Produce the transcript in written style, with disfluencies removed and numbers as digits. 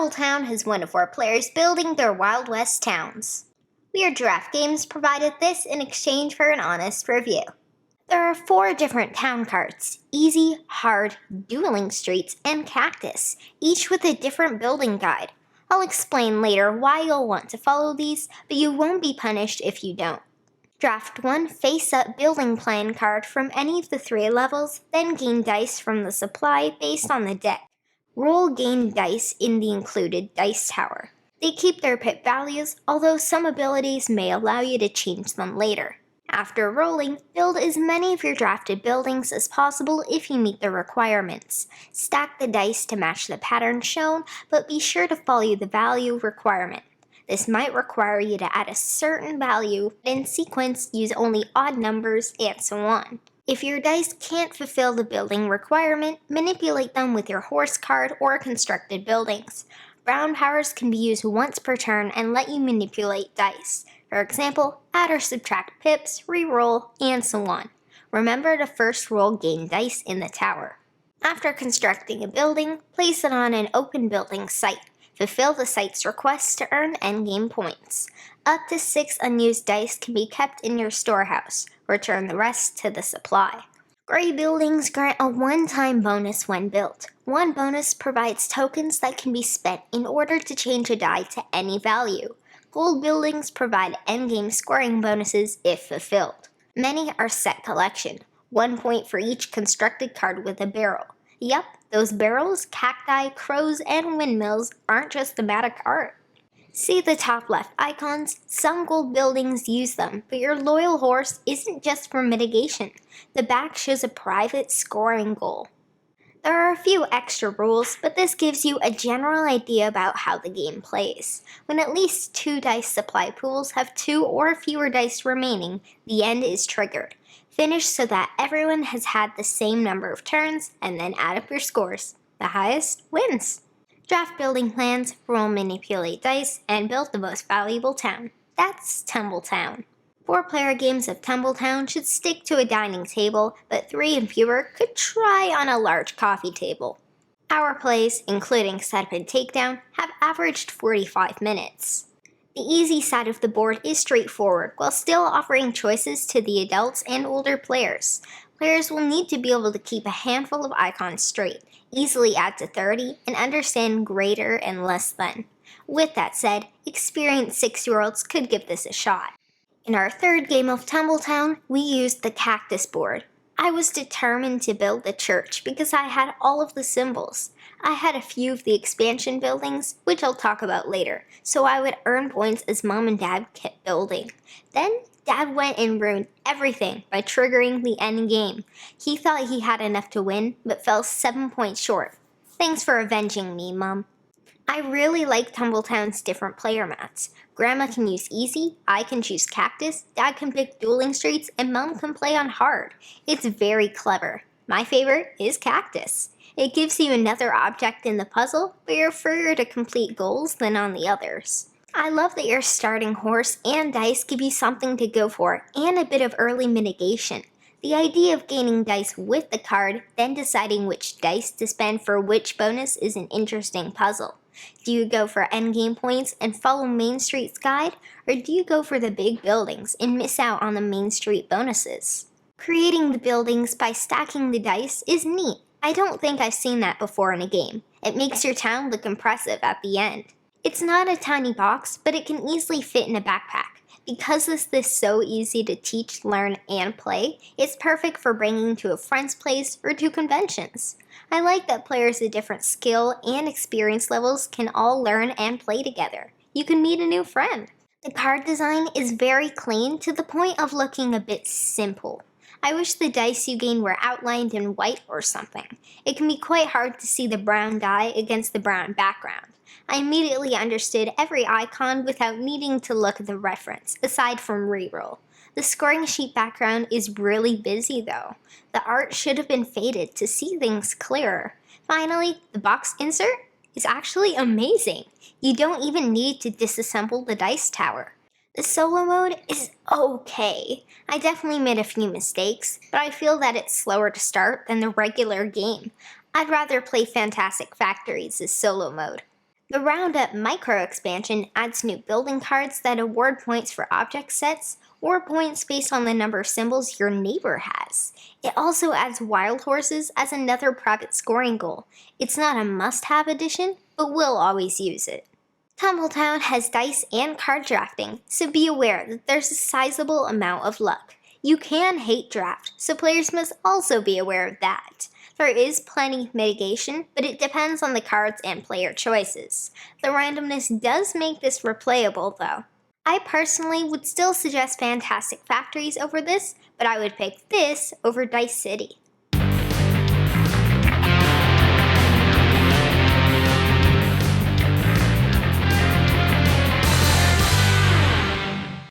Tumbletown has one to 4 players building their Wild West towns. Weird Giraffe Games provided this in exchange for an honest review. There are 4 different town carts: Easy, Hard, Dueling Streets, and Cactus, each with a different building guide. I'll explain later why you'll want to follow these, but you won't be punished if you don't. Draft 1 face-up building plan card from any of the 3 levels, then gain dice from the supply based on the deck. Roll gain dice in the included dice tower. They keep their pip values, although some abilities may allow you to change them later. After rolling, build as many of your drafted buildings as possible if you meet the requirements. Stack the dice to match the pattern shown, but be sure to follow the value requirement. This might require you to add a certain value, in sequence use only odd numbers, and so on. If your dice can't fulfill the building requirement, manipulate them with your horse card or constructed buildings. Brown powers can be used once per turn and let you manipulate dice. For example, add or subtract pips, re-roll, and so on. Remember to first roll gain dice in the tower. After constructing a building, place it on an open building site. Fulfill the site's request to earn endgame points. Up to 6 unused dice can be kept in your storehouse. Return the rest to the supply. Gray buildings grant a one-time bonus when built. One bonus provides tokens that can be spent in order to change a die to any value. Gold buildings provide endgame scoring bonuses if fulfilled. Many are set collection, 1 point for each constructed card with a barrel. Yup, those barrels, cacti, crows, and windmills aren't just thematic art. See the top left icons? Some gold buildings use them, but your loyal horse isn't just for mitigation. The back shows a private scoring goal. There are a few extra rules, but this gives you a general idea about how the game plays. When at least 2 dice supply pools have 2 or fewer dice remaining, the end is triggered. Finish so that everyone has had the same number of turns, and then add up your scores. The highest wins. Draft building plans, roll manipulate dice, and build the most valuable town. That's Tumbletown. 4-player games of Tumbletown should stick to a dining table, but 3 and fewer could try on a large coffee table. Our plays, including setup and takedown, have averaged 45 minutes. The easy side of the board is straightforward, while still offering choices to the adults and older players. Players will need to be able to keep a handful of icons straight, easily add to 30, and understand greater and less than. With that said, experienced 6-year-olds could give this a shot. In our 3rd game of Tumbletown, we used the Cactus board. I was determined to build the church because I had all of the symbols. I had a few of the expansion buildings, which I'll talk about later, so I would earn points as Mom and Dad kept building. Then, Dad went and ruined everything by triggering the end game. He thought he had enough to win, but fell 7 points short. Thanks for avenging me, Mom. I really like Tumbletown's different player mats. Grandma can use Easy, I can choose Cactus, Dad can pick Dueling Streets, and Mom can play on Hard. It's very clever. My favorite is Cactus. It gives you another object in the puzzle, but you're further to complete goals than on the others. I love that your starting horse and dice give you something to go for, and a bit of early mitigation. The idea of gaining dice with the card, then deciding which dice to spend for which bonus is an interesting puzzle. Do you go for endgame points and follow Main Street's guide, or do you go for the big buildings and miss out on the Main Street bonuses? Creating the buildings by stacking the dice is neat. I don't think I've seen that before in a game. It makes your town look impressive at the end. It's not a tiny box, but it can easily fit in a backpack. Because this is so easy to teach, learn, and play, it's perfect for bringing to a friend's place or to conventions. I like that players of different skill and experience levels can all learn and play together. You can meet a new friend. The card design is very clean to the point of looking a bit simple. I wish the dice you gain were outlined in white or something. It can be quite hard to see the brown die against the brown background. I immediately understood every icon without needing to look at the reference, aside from reroll. The scoring sheet background is really busy though. The art should have been faded to see things clearer. Finally, the box insert is actually amazing. You don't even need to disassemble the dice tower. The solo mode is okay. I definitely made a few mistakes, but I feel that it's slower to start than the regular game. I'd rather play Fantastic Factories as solo mode. The Roundup Micro expansion adds new building cards that award points for object sets or points based on the number of symbols your neighbor has. It also adds wild horses as another private scoring goal. It's not a must-have addition, but we'll always use it. Tumbletown has dice and card drafting, so be aware that there's a sizable amount of luck. You can hate draft, so players must also be aware of that. There is plenty of mitigation, but it depends on the cards and player choices. The randomness does make this replayable though. I personally would still suggest Fantastic Factories over this, but I would pick this over Dice City.